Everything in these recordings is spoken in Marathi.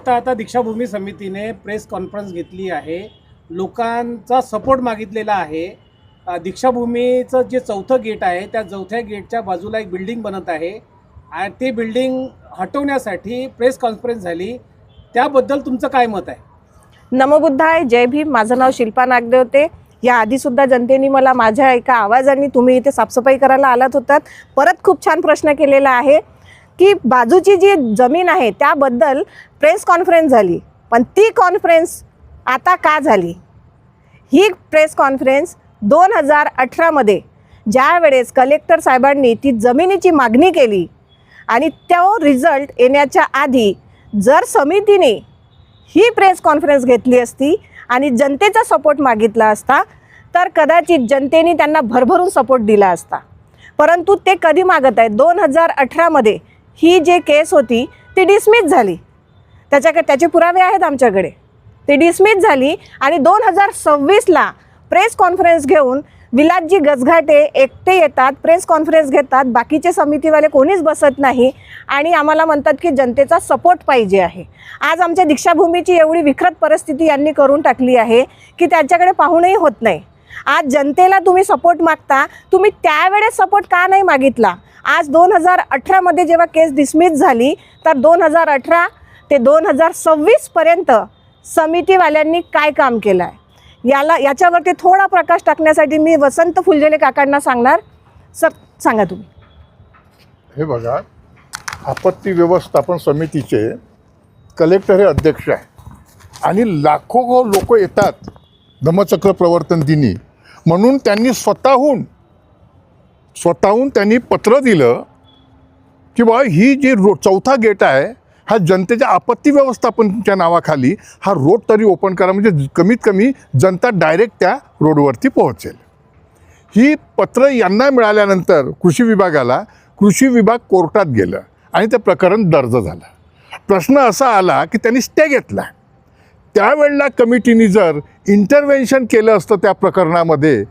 आता दीक्षाभूमी समितीने प्रेस कॉन्फरन्स घेतली आहे, लोकांचा सपोर्ट मागितलेला आहे। दीक्षाभूमीचं जे चौथं गेट आहे त्या चौथ्या गेटच्या बाजूला एक बिल्डिंग बनत आहे आणि ते बिल्डिंग हटवण्यासाठी प्रेस कॉन्फरन्स झाली, त्याबद्दल तुमचं काय मत आहे? नमो बुद्धाय, जय भीम। माझं नाव शिल्पा नागदेवते। या आधीसुद्धा जनतेने मला माझ्या एका आवाजाने तुम्ही इथे साफसफाई करायला आलात होतात, परत खूप छान प्रश्न केलेला आहे की बाजूची जी जमीन आहे त्याबद्दल प्रेस कॉन्फरन्स झाली, पण ती कॉन्फरन्स आता का झाली? ही प्रेस कॉन्फरन्स 2018 ज्या वेळेस कलेक्टर साहेबांनी ती जमिनीची मागणी केली आणि तो रिझल्ट येण्याच्या आधी जर समितीने ही प्रेस कॉन्फरन्स घेतली असती आणि जनतेचा सपोर्ट मागितला असता तर कदाचित जनतेने त्यांना भरभरून सपोर्ट दिला असता। परंतु ते कधी मागत आहेत? 2018 ही जे केस होती ती डिसमिस झाली, त्याचे पुरावे आहेत आमच्याकडे। ती डिसमिस झाली आणि 2026 प्रेस कॉन्फरन्स घेऊन विलासजी गजघाटे एकटे येतात, प्रेस कॉन्फरन्स घेतात, बाकीचे समितीवाले कोणीच बसत नाही आणि आम्हाला म्हणतात की जनतेचा सपोर्ट पाहिजे आहे। आज आमच्या दीक्षाभूमीची एवढी विकट परिस्थिती यांनी करून टाकली आहे की त्यांच्याकडे पाहूनही होत नाही। आज जनतेला तुम्ही सपोर्ट मागता, तुम्ही त्यावेळेस सपोर्ट का नाही मागितला? आज 2018 जेव्हा केस डिसमिस झाली तर 2018 ते 2026 पर्यंत समितीवाल्यांनी काय काम केलं आहे याच्यावरती थोडा प्रकाश टाकण्यासाठी मी वसंत फुलझेले काकांना सांगणार। सर सांगा तुम्ही। हे बघा, आपत्ती व्यवस्थापन समितीचे कलेक्टर हे अध्यक्ष आहे आणि लाखो लोक येतात धम्मचक्र प्रवर्तन दिनी, म्हणून त्यांनी स्वतःहून त्यांनी पत्र दिलं की बा ही जी चौथा गेट आहे हा जनतेच्या आपत्ती व्यवस्थापनच्या नावाखाली हा रोड तरी ओपन करा, म्हणजे कमीत कमी जनता डायरेक्ट त्या रोडवरती पोहोचेल। ही पत्र यांना मिळाल्यानंतर कृषी विभाग कोर्टात गेलं आणि ते प्रकरण दर्ज झालं। प्रश्न असा आला की त्यांनी स्टे घेतला। त्यावेळेला कमिटीने जर इंटरव्हेन्शन केलं असतं त्या प्रकरणामध्ये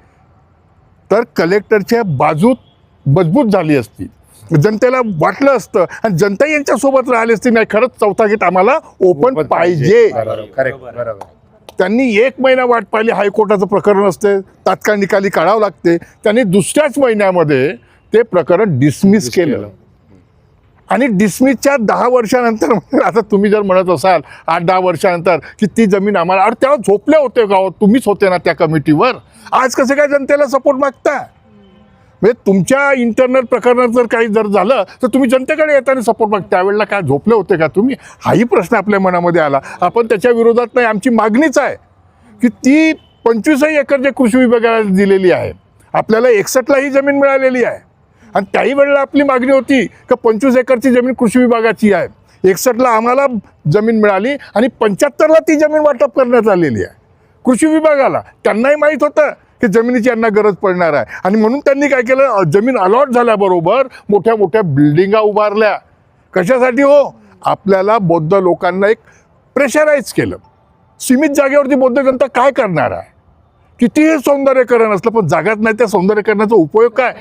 तर कलेक्टरच्या बाजूत मजबूत झाली असती, जनतेला वाटलं असतं आणि जनता यांच्यासोबत राहिली असती, नाही खरंच चौथा गेट आम्हाला ओपन पाहिजे। त्यांनी 1 महिना वाट पाहिली, हायकोर्टाचं प्रकरण असते, तात्काळ निकाली काढावं लागते। त्यांनी दुसऱ्याच महिन्यामध्ये ते प्रकरण डिसमिस केलं आणि डिसमिसच्या 10 वर्षानंतर आता तुम्ही जर म्हणत असाल 8-10 वर्षानंतर की ती जमीन आम्हाला, अरे तेव्हा झोपले होते गावात, तुम्हीच होते ना त्या कमिटीवर, आज कसं काय जनतेला सपोर्ट मागता? म्हणजे तुमच्या इंटरनल प्रकरणात जर काही झालं तर तुम्ही जनतेकडे येताना सपोर्ट मागता, त्यावेळेला काय झोपले होते का तुम्ही? हाही प्रश्न आपल्या मनामध्ये आला। आपण त्याच्या विरोधात नाही, आमची मागणीच आहे की ती 25 एकर जे कृषी विभागाला दिलेली आहे, आपल्याला 61 ही जमीन मिळालेली आहे आणि त्याही वेळेला आपली मागणी होती की 25 एकरची जमीन कृषी विभागाची आहे, 61 आम्हाला जमीन मिळाली आणि 75 ती जमीन वाटप करण्यात आलेली आहे कृषी विभागाला। त्यांनाही माहीत होतं की जमिनीची यांना गरज पडणार आहे आणि म्हणून त्यांनी काय केलं, जमीन अलॉट झाल्याबरोबर मोठ्या मोठ्या बिल्डिंगा उभारल्या। कशासाठी हो? आपल्याला बौद्ध लोकांना एक प्रेशराईज केलं। सीमित जागेवरती बौद्ध जनता काय करणार आहे? कितीही सौंदर्यकरण असलं पण जागाच नाही, त्या सौंदर्यकरणाचा उपयोग काय?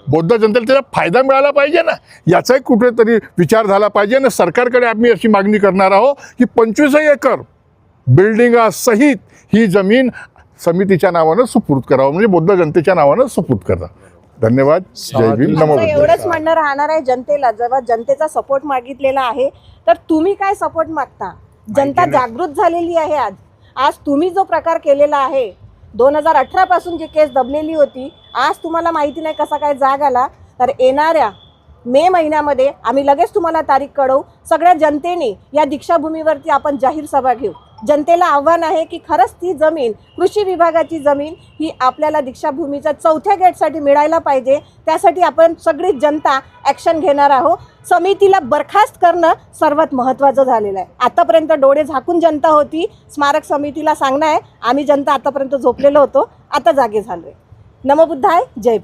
बौद्ध जनतेला त्याचा फायदा मिळाला पाहिजे ना, याचाही कुठेतरी विचार झाला पाहिजे ना। सरकारकडे आम्ही अशी मागणी करणार आहोत की 25 एकर बिल्डिंगासहित ही जमीन समितीच्या नावानं सुपूर्द करावं, म्हणजे बौद्ध जनतेच्या नावानं सुपूर्द करा। धन्यवाद, जय भीम, नमो बुद्धाय। एवढंच म्हणणं राहणार आहे जनतेला, जेव्हा जनतेचा सपोर्ट मागितलेला आहे तर तुम्ही काय सपोर्ट मागता? जनता जागृत झालेली आहे। आज तुम्ही जो प्रकार केलेला आहे 2018 पासून जी केस दबलेली होती, आज तुम्हाला माहिती नाही कसा काय जाग आला, तर येणाऱ्या मे महिन्यामध्ये आम्ही लगेच तुम्हाला तारीख कळवू। सगळ्या जनतेने या दीक्षाभूमीवरती आपण जाहीर सभा घेऊ। जनतेला आव्हान आहे की खरंच ती जमीन कृषी विभागाची जमीन ही आपल्याला दीक्षाभूमीच्या चौथ्या गेटसाठी मिळायला पाहिजे। त्यासाठी आपण सगळी जनता ॲक्शन घेणार आहोत। समितीला बरखास्त करणं सर्वात महत्त्वाचं झालेलं आहे। आतापर्यंत डोळे झाकून जनता होती, स्मारक समितीला सांगणं आहे आम्ही जनता आतापर्यंत झोपलेलो होतो, आता जागे झालोय। नमो बुद्धाय, जय भीम।